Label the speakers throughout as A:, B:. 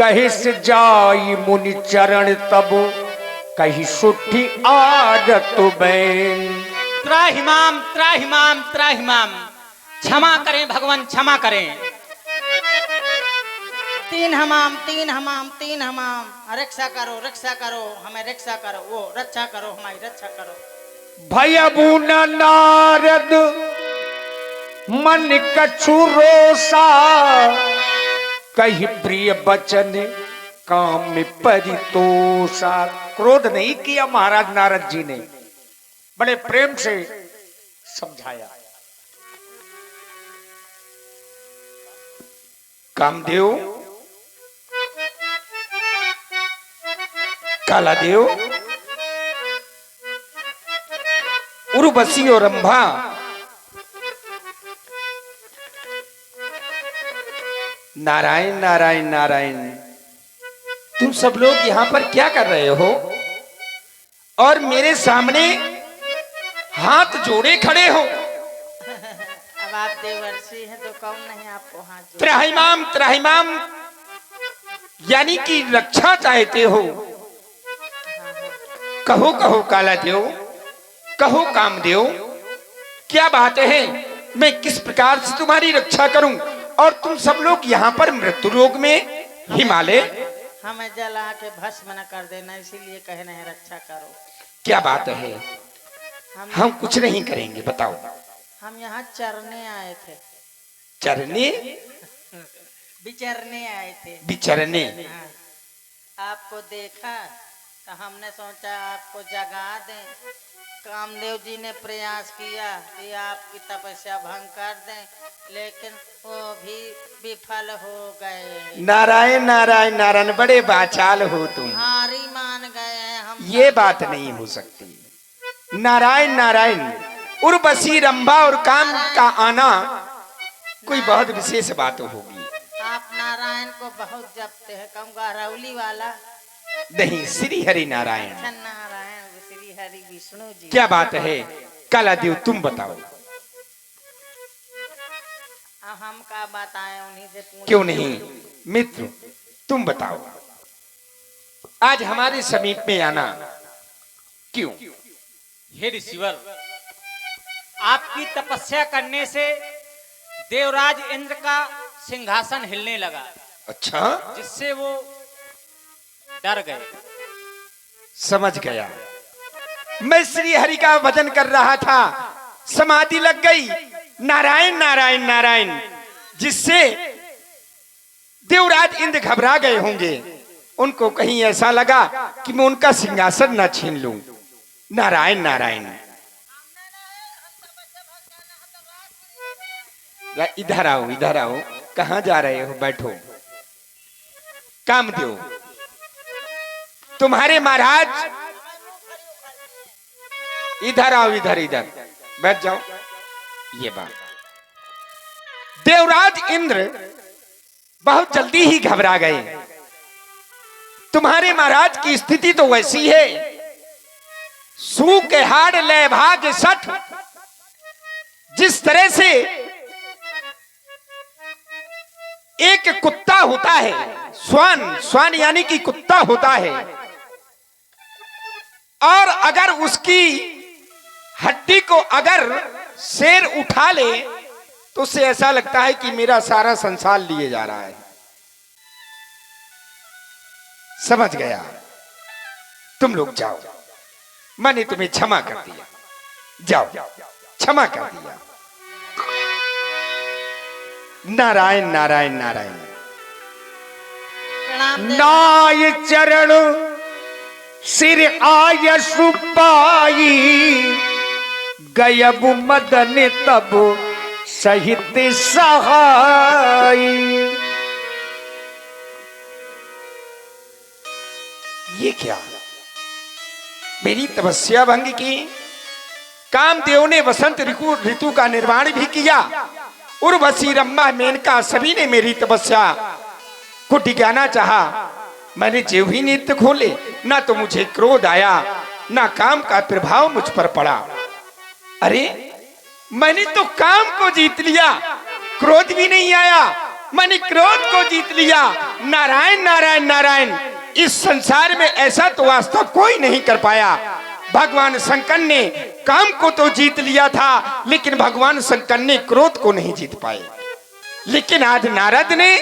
A: कहीं से जाई मुनि चरण तब कहीं सुठी आदत बैन।
B: त्राहिमाम त्राहिमाम त्राहिमाम, क्षमा करें भगवान क्षमा करें।
C: तीन हमाम तीन हमाम तीन हमाम, रक्षा करो हमें रक्षा करो, वो रक्षा करो हमारी रक्षा करो।
A: भयबू न नारद मन कछु रोसा कहीं प्रिय बचन काम में परितोषा। क्रोध नहीं किया महाराज नारद जी ने, बड़े प्रेम से समझाया। कामदेव, कालादेव, उर्वशी और रंभा नारायण नारायण नारायण, तुम सब लोग यहां पर क्या कर रहे हो और मेरे सामने हाथ जोड़े खड़े हो?
C: अब आप देवर्षि हैं तो कौन नहीं आपको हाथ जोड़े।
A: त्राहिमाम त्राहिमाम यानी कि रक्षा चाहते हो। कहो कहो कालादेव, कहो कामदेव, क्या बात है? मैं किस प्रकार से तुम्हारी रक्षा करूं? और तुम सब लोग यहाँ पर मृत्यु लोक में हिमालय,
C: हमें जला के भस्म न कर देना, इसीलिए कहे नहीं रक्षा करो।
A: क्या बात है? हम कुछ नहीं करेंगे, बताओ।
C: हम यहाँ चरने आए थे।
A: चरने?
C: विचरने आए थे।
A: विचरने?
C: हाँ। आपको देखा तो हमने सोचा आपको जगा दें। कामदेव जी ने प्रयास किया कि आपकी तपस्या भंग कर दें, लेकिन वो भी विफल हो गए।
A: नारायण नारायण नारायण, बड़े बाचाल हो तुम।
C: हारी मान गए हैं हम।
A: ये बात नहीं हो सकती। नारायण नारायण, उर्वशी रंभा और काम का आना कोई बहुत विशेष बात होगी।
C: आप नारायण को बहुत जपते हैं, कम गौरवली वाला
A: नहीं, श्री हरि नारायण।
C: नारायण श्री हरि विष्णु जी।
A: क्या बात है कालादेव, तुम बताओ।
C: हम क्या बताएं, उन्हीं से पूछ।
A: क्यों नहीं मित्र, तुम बताओ, आज हमारे समीप में आना क्यों?
B: हे ऋषिवर, आपकी तपस्या करने से देवराज इंद्र का सिंहासन हिलने लगा।
A: अच्छा,
B: जिससे वो डर गए।
A: समझ गया। मैं श्री हरि का भजन कर रहा था, समाधि लग गई। नारायण नारायण नारायण, जिससे देवराज इंद्र घबरा गए होंगे। उनको कहीं ऐसा लगा कि मैं उनका सिंहासन न छीन लूं। नारायण नारायण। इधर आओ, इधर आओ। कहां जा रहे हो? बैठो। कामदेव, तुम्हारे महाराज, इधर आओ, इधर इधर बैठ जाओ। ये बात, देवराज इंद्र बहुत जल्दी ही घबरा गए। तुम्हारे महाराज की स्थिति तो वैसी है, सूके हाड़ ले भाग सठ। जिस तरह से एक कुत्ता होता है, स्वान, स्वान यानी कि कुत्ता होता है, और अगर उसकी हड्डी को अगर शेर उठा ले तो उसे ऐसा लगता है कि मेरा सारा संसार लिए जा रहा है। समझ गया? तुम लोग जाओ, मैंने तुम्हें क्षमा कर दिया। जाओ, क्षमा कर दिया। नारायण नारायण नारायण। नाय चरण सिर आयसु पाई, गयब मदन तब सहित सहाय। ये क्या? मेरी तपस्या भंग की। कामदेव ने वसंत ऋतु का निर्माण भी किया। उर्वशी रंभा मेनका सभी ने मेरी तपस्या को टिकाना चाहा। मैंने जो भी नेत्र खोले, ना तो मुझे क्रोध आया, ना काम का प्रभाव मुझ पर पड़ा। अरे, मैंने तो काम को जीत लिया, क्रोध भी नहीं आया, मैंने क्रोध को जीत लिया। नारायण नारायण नारायण, इस संसार में ऐसा तो वास्तव कोई नहीं कर पाया। भगवान शंकर ने काम को तो जीत लिया था, लेकिन भगवान शंकर ने क्रोध को नहीं जीत पाए। लेकिन आज नारद ने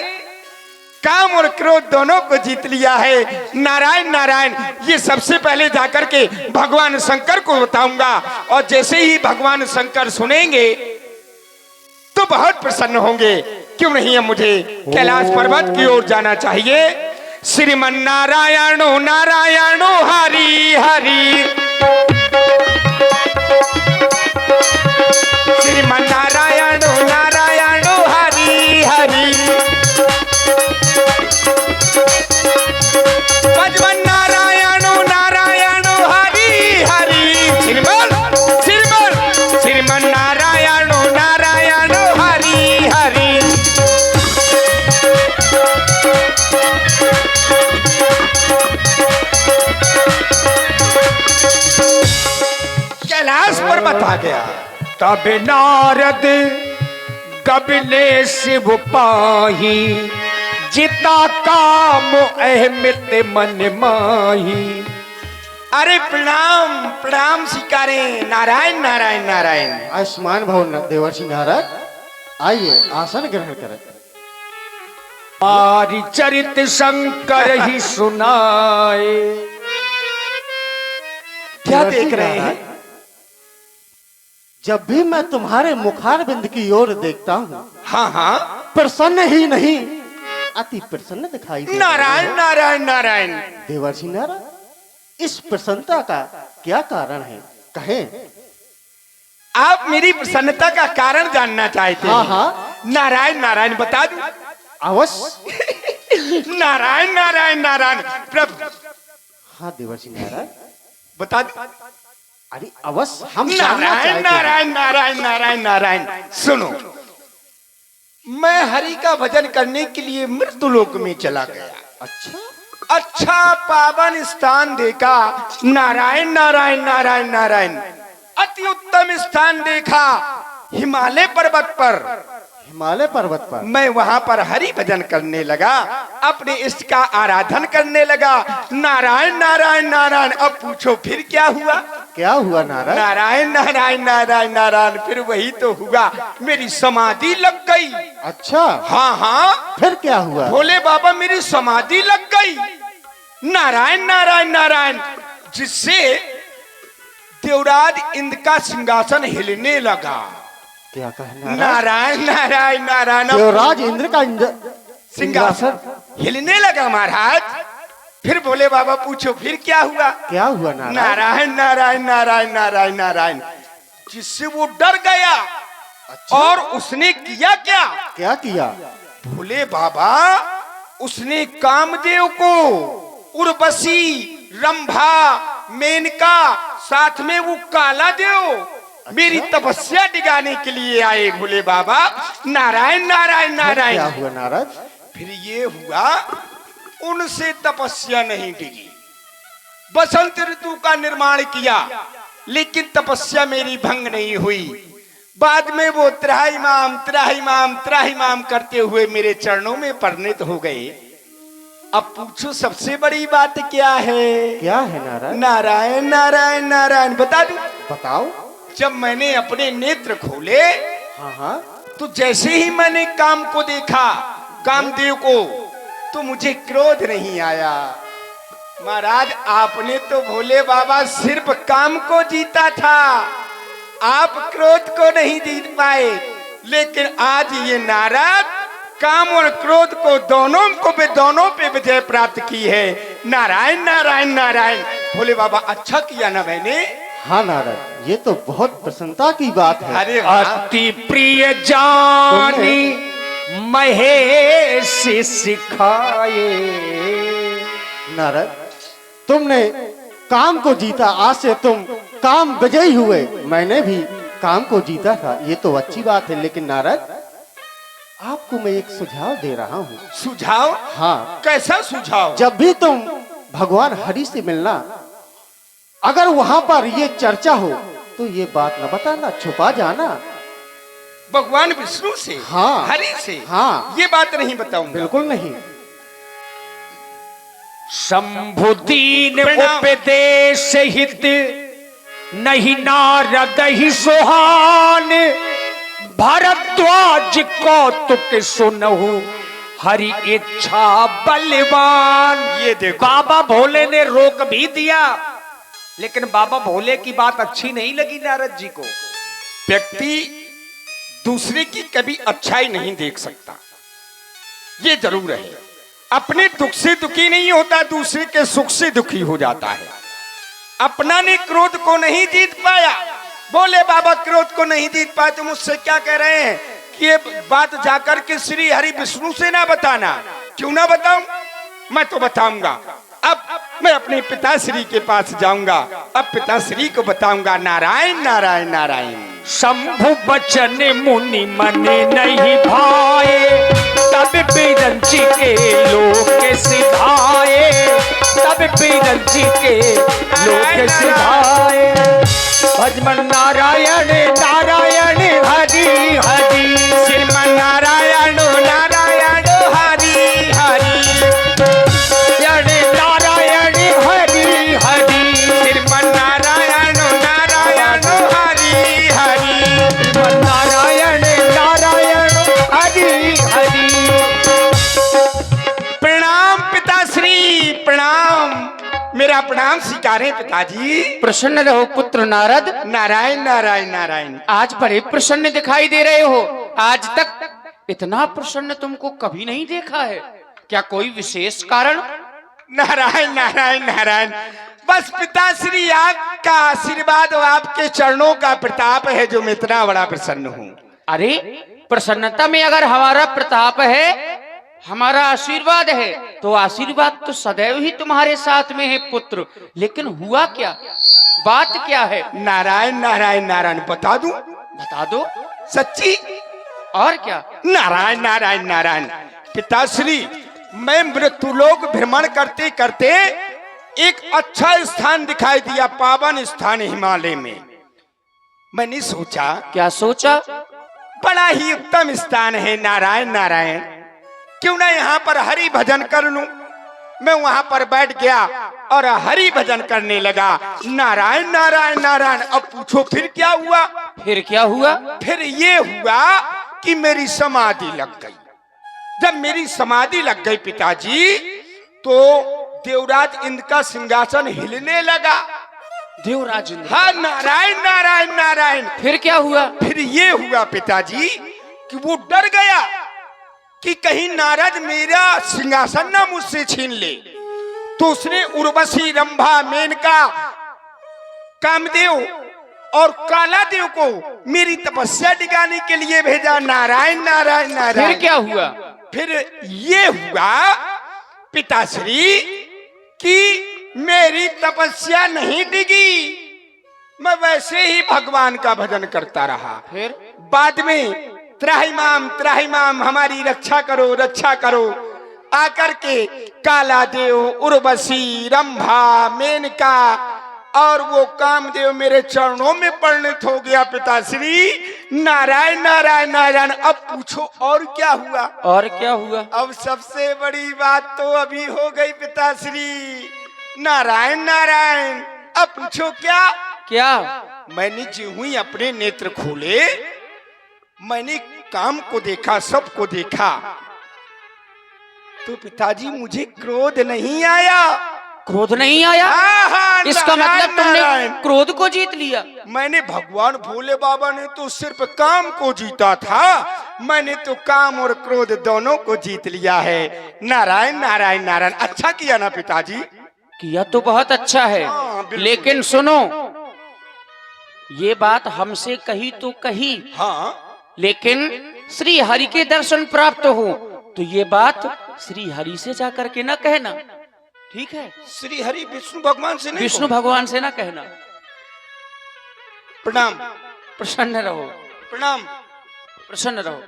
A: काम और क्रोध दोनों को जीत लिया है। नारायण नारायण, ये सबसे पहले जाकर के भगवान शंकर को बताऊंगा, और जैसे ही भगवान शंकर सुनेंगे तो बहुत प्रसन्न होंगे। क्यों नहीं, अब मुझे कैलाश पर्वत की ओर जाना चाहिए। श्रीमन नारायणो नारायणो हरि हरि, श्रीमन नारायणो नारायणो हरि हरि, भजमन नारायणो नारायणो हरि हरि, श्रीमन श्रीमन श्रीमन नारायणो नारायणो हरि हरि। कैलाश पर्वत आ गया। तब नारद कबिले शिव पाही, जिता काम अहमित मन माही। अरे प्रणाम प्रणाम स्वीकारे। नारायण नारायण नारायण।
D: आयुष्मान भवन देवर्षि नारद, आइए आसन ग्रहण करें।
A: हमारी चरित शंकर ही सुनाए। क्या देख रहे हैं?
D: जब भी मैं तुम्हारे मुखारबिंद की ओर देखता हूँ,
A: हाँ हाँ,
D: प्रसन्न ही नहीं अति प्रसन्न दिखाई देता है।
A: नारायण नारायण नारायण।
D: देवर्षि नारद, इस प्रसन्नता का क्या कारण है, कहें?
A: आप मेरी प्रसन्नता का कारण जानना चाहते हैं?
D: हाँ हाँ,
A: नारायण नारायण, बता दूं?
D: अवश्य।
A: नारायण नारायण नारायण प्रभु।
D: हाँ देवर्षि नारद,
A: बता दूं?
D: अरे अवश्य, हम जानना
A: नारायण
D: चाहते हैं।
A: नारायण नारायण नारायण नारायण। सुनो, मैं हरि का भजन करने के लिए मृत्युलोक में चला गया।
D: अच्छा,
A: अच्छा पावन स्थान देखा। नारायण नारायण नारायण नारायण। अति उत्तम स्थान देखा हिमालय पर्वत पर।
D: हिमालय पर्वत पर
A: मैं वहां पर हरि भजन करने लगा, अपने इष्ट का आराधन करने लगा। नारायण नारायण नारायण। अब पूछो फिर क्या हुआ?
D: क्या हुआ नारद?
A: नारायण नारायण नारायण नारायण। फिर वही तो हुआ, मेरी समाधि लग गई।
D: अच्छा,
A: हाँ हाँ,
D: फिर क्या हुआ?
A: भोले बाबा मेरी समाधि लग गई। नारायण नारायण नारायण, जिससे देवराज इंद्र का सिंहासन हिलने लगा।
D: क्या कहना?
A: नारायण नारायण नारायण।
D: देवराज इंद्र का
A: सिंहासन हिलने लगा महाराज। फिर भोले बाबा पूछो फिर क्या हुआ?
D: क्या हुआ नारद?
A: नारायण नारायण नारायण नारायण नारायण, जिससे वो डर गया।
D: अच्छा,
A: और उसने किया क्या?
D: क्या किया?
A: भोले बाबा उसने कामदेव को, उर्वशी, रंभा, मेनका, साथ में वो काला देव मेरी तपस्या डिगाने के लिए आए। भोले बाबा नारायण नारायण नारायण।
D: क्या हुआ नारद?
A: फिर ये हुआ, उनसे तपस्या नहीं डिगी। बसंत ऋतु का निर्माण किया, लेकिन तपस्या मेरी भंग नहीं हुई। बाद में वो त्राहिमाम त्राहिमाम त्राहिमाम करते हुए मेरे चरणों में परिणत हो गए। अब पूछो सबसे बड़ी बात क्या है?
D: क्या है नारद?
A: नारायण नारायण नारायण। बता दूं?
D: बताओ।
A: जब मैंने अपने नेत्र खोले,
D: हाँ हाँ,
A: तो जैसे ही मैंने काम को देखा, कामदेव को, तो मुझे क्रोध नहीं आया। महाराज आपने तो भोले बाबा सिर्फ काम को जीता था, आप क्रोध को नहीं जीत पाए। लेकिन आज ये नारद काम और क्रोध को दोनों पे विजय प्राप्त की है। नारायण नारायण नारायण। भोले बाबा अच्छा किया ना मैंने?
D: हाँ नारद, ये तो बहुत प्रसन्नता की बात है।
A: अरे अति प्रिय जानी महेश सिखाए।
D: नारद, तुमने काम को जीता, आज से तुम काम विजयी हुए। मैंने भी काम को जीता था, ये तो अच्छी बात है। लेकिन नारद, आपको मैं एक सुझाव दे रहा हूँ।
A: सुझाव?
D: हाँ।
A: कैसा सुझाव?
D: जब भी तुम भगवान हरि से मिलना, अगर वहां पर ये चर्चा हो तो ये बात न बताना, छुपा जाना।
A: भगवान विष्णु से,
D: हाँ।
A: हरि से,
D: हाँ।
A: ये बात नहीं बताऊंगा।
D: बिल्कुल नहीं।
E: शंभु दीन
A: प्रणाम।
E: उपदेश हित नहीं नारद ही सुहान, भरद्वाज कौतुक सुनहु हरि इच्छा बलवान।
A: ये देखो
E: बाबा भोले ने रोक भी दिया, लेकिन बाबा भोले की बात अच्छी नहीं लगी नारद जी को।
A: व्यक्ति दूसरे की कभी अच्छाई नहीं देख सकता, ये जरूर है। अपने दुख से दुखी नहीं होता, दूसरे के सुख से दुखी हो जाता है। अपना ने क्रोध को नहीं जीत पाया, बोले बाबा क्रोध को नहीं जीत पाए, तुम मुझसे क्या कह रहे हैं कि ये बात जाकर के श्री हरि विष्णु से ना बताना। क्यों ना बताऊं? मैं तो बताऊंगा। अब मैं अपने पिताश्री के पास जाऊंगा, अब पिताश्री को बताऊंगा नारायण नारायण नारायण।
E: शंभु बचन मुनि मन नहीं भाए, तब बिरंची के लोक सिधाए, तब बिरंची के लोक सिधाए। भजमन नारायण नारायण हरि हरि,
A: श्रीमन नारायण नारायण हरि हरि,
E: नारायण हरि हरि,
A: श्रीमन नारायण नारायण हरि हरि,
E: नारायण नारायण हरि हरि।
A: प्रणाम पिताश्री, प्रणाम। मेरा प्रणाम स्वीकारें पिताजी।
B: प्रसन्न रहो पुत्र नारद,
A: नारायण नारायण नारायण।
B: आज बड़े प्रसन्न दिखाई दे रहे हो। आज तक इतना प्रसन्न तुमको कभी नहीं देखा है, क्या कोई विशेष कारण?
A: नारायण नारायण नारायण। बस पिताश्री आपका आशीर्वाद और आपके चरणों का प्रताप है जो मैं इतना बड़ा प्रसन्न हूँ।
B: अरे प्रसन्नता में अगर हमारा प्रताप है, हमारा आशीर्वाद है, तो आशीर्वाद तो सदैव ही तुम्हारे साथ में है पुत्र। लेकिन हुआ क्या, बात क्या है?
A: नारायण नारायण नारायण। बता दूं?
B: बता दो।
A: सच्ची?
B: और क्या?
A: नारायण नारायण नारायण। पिताश्री, मैं मृत्युलोक भ्रमण करते करते एक अच्छा स्थान दिखाई दिया, पावन स्थान हिमालय में। मैंने सोचा
B: क्या सोचा?
A: बड़ा ही उत्तम स्थान है नारायण नारायण, क्यों ना यहाँ पर हरि भजन कर लूं। मैं वहां पर बैठ गया और हरि भजन करने लगा। नारायण नारायण नारायण। अब पूछो फिर क्या हुआ?
B: फिर क्या हुआ?
A: फिर ये हुआ कि मेरी समाधि लग गई। जब मेरी समाधि लग गई पिताजी, तो देवराज इंद्र का सिंहासन हिलने लगा।
B: देवराज इंद्र?
A: हाँ, नारायण नारायण नारायण।
B: फिर क्या हुआ?
A: फिर ये हुआ पिताजी कि वो डर गया कि कहीं नारद मेरा सिंहासन ना मुझसे छीन ले। तो उसने उर्वशी, रंभा, मेनका, कामदेव और कालादेव को मेरी तपस्या दिखाने के लिए भेजा। नारायण नारायण नारायण।
B: फिर क्या हुआ?
A: फिर ये हुआ पिताश्री कि मेरी तपस्या नहीं डिगी, मैं वैसे ही भगवान का भजन करता रहा।
B: फिर
A: बाद में त्राहिमाम हमारी रक्षा करो रक्षा करो आकर के कालादेव, उर्वशी, रंभा, मेनका और वो कामदेव मेरे चरणों में परिणत हो गया पिताश्री। नारायण नारायण नारायण। अब पूछो और क्या हुआ?
B: और क्या हुआ?
A: अब सबसे बड़ी बात तो अभी हो गई पिताश्री। नारायण नारायण। अब पूछो क्या?
B: क्या?
A: मैंने जो ही अपने नेत्र खोले, मैंने काम को देखा, सबको देखा, तो पिताजी मुझे क्रोध नहीं आया।
B: क्रोध नहीं आया?
A: हाँ,
B: इसका मतलब तुमने
A: नारायण।
B: क्रोध को जीत लिया।
A: मैंने भगवान भोले बाबा ने तो सिर्फ काम को जीता था, मैंने तो काम और क्रोध दोनों को जीत लिया है। नारायण नारायण नारायण। अच्छा किया ना पिताजी?
B: किया तो बहुत अच्छा है,
A: हाँ, बिल्कुल।
B: लेकिन सुनो, ये बात हमसे कही तो कही,
A: हाँ,
B: लेकिन श्री हरि के दर्शन प्राप्त हो तो ये बात श्री हरि से जाकर के ना कहना, ठीक है?
A: श्री हरि विष्णु भगवान से नहीं?
B: विष्णु भगवान से ना कहना।
A: प्रणाम
B: प्रसन्न रहो,
A: प्रणाम।
B: प्रसन्न रहो।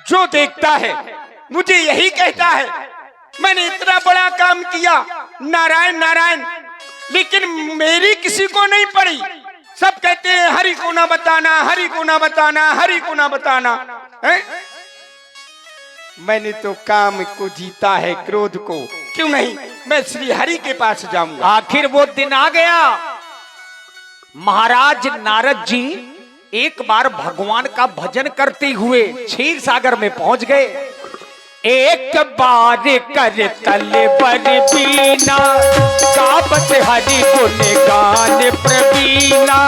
A: जो देखता है मुझे यही कहता है, मैंने इतना बड़ा काम किया नारायण नारायण, लेकिन मेरी किसी को नहीं पड़ी। सब कहते हैं हरि को ना बताना, हरि को ना बताना, हरि को ना बताना है? मैंने तो काम को जीता है, क्रोध को क्यों नहीं, मैं श्री हरि के पास जाऊंगा।
E: आखिर वो दिन आ गया। महाराज नारद जी एक बार भगवान का भजन करते हुए क्षीर सागर में पहुंच गए। एक बार कर तले बर बीना, काबत हरि गुण गान प्रवीणा,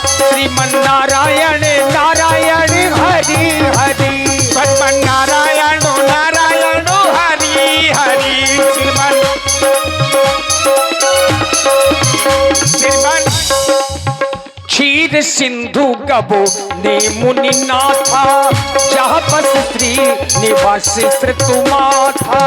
E: श्रीमन नारायण नारायण हरि हरि,
A: श्रीमन नारायण नारायण हरि हरि, श्रीमन
E: क्षीर सिंधु गबो ने मुनि नाथा, जहाँ बस श्री निवास श्रुतुमाथा।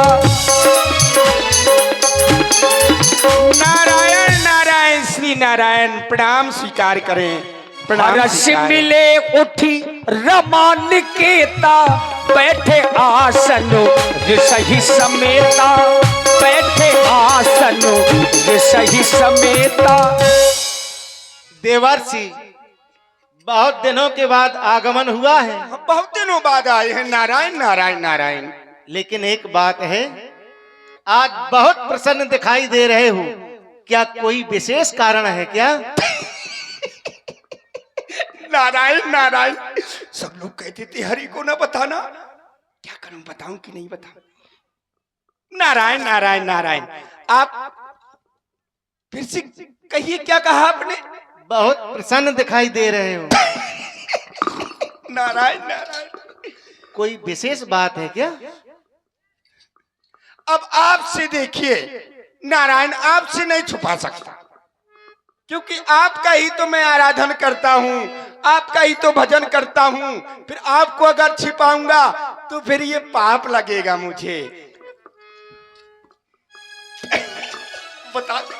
A: नारायण नारायण श्री नारायण, प्रणाम स्वीकार करें, प्रणाम
E: रस
A: स्वीकार।
E: मिले उठी रमा निकेता, बैठे आसन ऋषि समेता, बैठे आसन ऋषि समेता।
D: देवर्षि, बहुत दिनों के बाद आगमन हुआ है,
A: बहुत दिनों बाद आए हैं। नारायण नारायण नारायण।
D: लेकिन एक बात है, आज बहुत प्रसन्न दिखाई दे रहे हो, क्या कोई विशेष कारण है क्या?
A: नारायण नारायण। सब लोग कहते थे हरि को ना बताना, क्या करूं, बताऊं कि नहीं बताऊं? नारायण नारायण नारायण। आप फिर से कहिए, क्या कहा आपने?
D: बहुत प्रसन्न दिखाई दे रहे हो,
A: नारायण नारायण।
D: कोई विशेष बात है क्या?
A: अब आपसे देखिए नारायण, आपसे नहीं छुपा सकता, क्योंकि आपका ही तो मैं आराधन करता हूं, आपका ही तो भजन करता हूं। फिर आपको अगर छिपाऊंगा तो फिर ये पाप लगेगा मुझे। बता दे,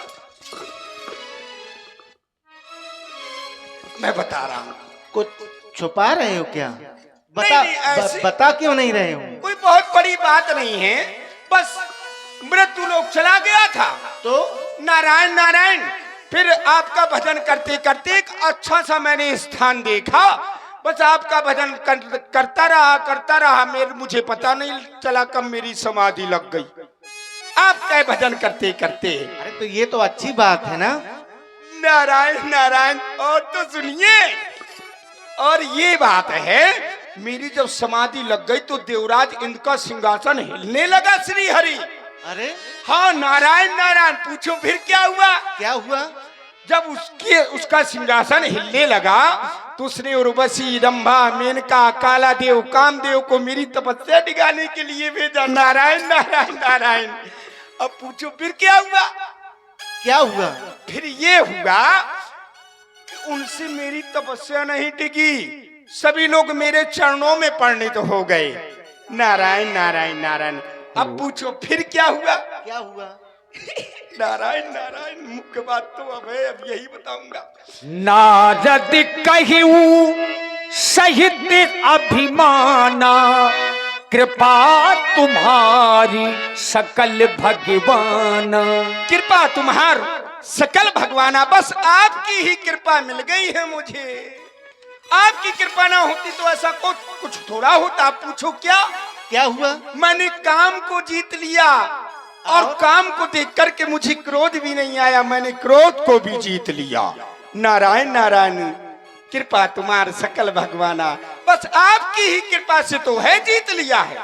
A: मैं बता रहा हूं।
D: कुछ छुपा रहे हो क्या? बता,
A: नहीं, ऐसे-
D: बता क्यों नहीं रहे हो?
A: कोई बहुत बड़ी बात नहीं है, बस मृत्यु लोक चला गया था
D: तो
A: नारायण नारायण। फिर आपका भजन करते करते एक अच्छा सा मैंने स्थान देखा, बस आपका भजन करता रहा। मुझे पता नहीं चला कब मेरी समाधि लग गई आपका भजन करते करते।
D: अरे तो ये तो अच्छी बात है ना।
A: नारायण नारायण। और तो सुनिए, और ये बात है, मेरी जब समाधि लग गई तो देवराज इंद्र का सिंहासन हिलने लगा श्री हरि।
D: अरे
A: हाँ नारायण नारायण। पूछो फिर क्या हुआ?
D: क्या हुआ?
A: जब उसका सिंहासन हिलने लगा तो उसने उर्वशी, रंभा, मेनका, काला देव, कामदेव को मेरी तपस्या दिखाने के लिए भेजा। नारायण नारायण नारायण। अब पूछो फिर क्या हुआ?
D: क्या हुआ?
A: फिर ये हुआ कि उनसे मेरी तपस्या नहीं टिकी, सभी लोग मेरे चरणों में परिणत हो गए। नारायण नारायण नारायण। अब पूछो फिर क्या हुआ?
D: क्या हुआ?
A: नारायण नारायण। मुख्य बात तो अब है, अब यही बताऊंगा।
E: नारद कहिऊ सहित अभिमाना, कृपा तुम्हारी सकल भगवाना।
A: कृपा तुम्हार सकल भगवाना, बस आपकी ही कृपा मिल गई है मुझे। आपकी कृपा ना होती तो ऐसा कुछ थोड़ा होता। आप पूछो क्या?
D: क्या हुआ?
A: मैंने काम को जीत लिया, और काम को देख करके मुझे क्रोध भी नहीं आया, मैंने क्रोध को भी जीत लिया। नारायण नारायण। कृपा तुम्हार सकल भगवाना, बस आपकी ही कृपा से तो है जीत लिया है।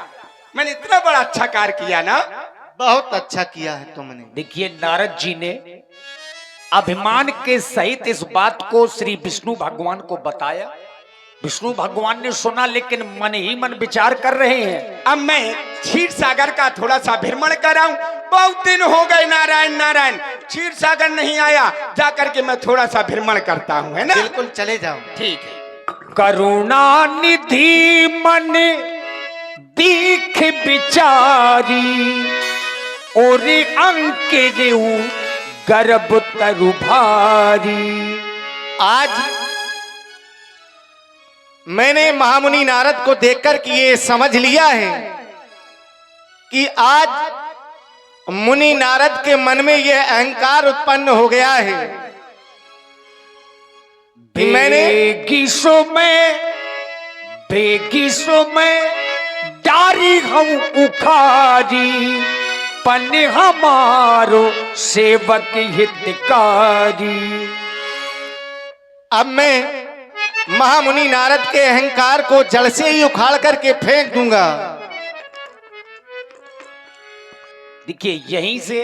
A: मैंने इतना बड़ा अच्छा कार्य किया ना।
D: बहुत अच्छा किया है तुमने।
E: देखिए, नारद जी ने अभिमान के सहित इस बात को श्री विष्णु भगवान को बताया। विष्णु भगवान ने सुना, लेकिन मन ही मन विचार कर रहे हैं।
A: अब मैं क्षीर सागर का थोड़ा सा भ्रमण कर रहा हूं। बहुत दिन हो गए नारायण नारायण, क्षीर सागर नहीं आया, जाकर के मैं थोड़ा सा भ्रमण करता हूं, है ना?
D: बिल्कुल चले जाओ।
A: ठीक है।
E: करुणा निधि मन दीख विचारी, और अंकेरु गर्भ तरु भारी।
D: आज मैंने महामुनि नारद को देखकर कि ये समझ लिया है कि आज मुनि नारद के मन में यह अहंकार उत्पन्न हो गया है।
E: बेगिसो में डारी हम उखारी, पन हमारो सेवक हितकारी।
D: अब मैं महामुनि नारद के अहंकार को जड़ से ही उखाड़ करके फेंक दूंगा।
E: देखिए, यहीं से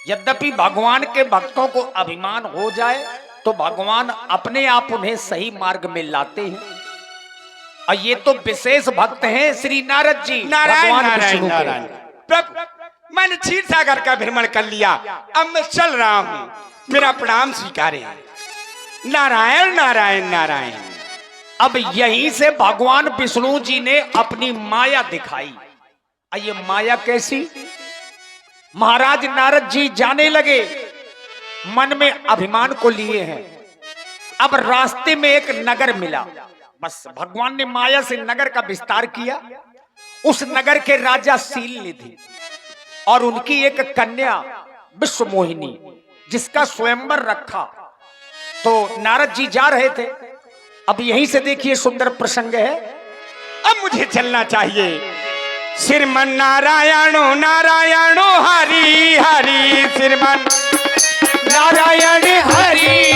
E: यद्यपि भगवान के भक्तों को अभिमान हो जाए तो भगवान अपने आप उन्हें सही मार्ग में लाते हैं। और ये तो विशेष भक्त हैं श्री नारद जी।
A: नारायण
E: भगवान
A: नारायण
E: विष्णु के।
A: नारायण। प्रभु, मैंने क्षीर सागर का भ्रमण कर लिया, अब मैं चल रहा हूँ, मेरा प्रणाम स्वीकारें। नारायण नारायण नारायण।
E: अब यहीं से भगवान विष्णु जी ने अपनी माया दिखाई। ये माया कैसी? महाराज नारद जी जाने लगे, मन में अभिमान को लिए हैं। अब रास्ते में एक नगर मिला, बस भगवान ने माया से नगर का विस्तार किया। उस नगर के राजा शीलनिधि और उनकी एक कन्या विश्व मोहिनी, जिसका स्वयंवर रखा। तो नारद जी जा रहे थे। अब यहीं से देखिए सुंदर प्रसंग है।
A: अब मुझे चलना चाहिए। श्रीमन नारायणो नारायणो हरि हरि, श्रीमन
E: नारायण हरि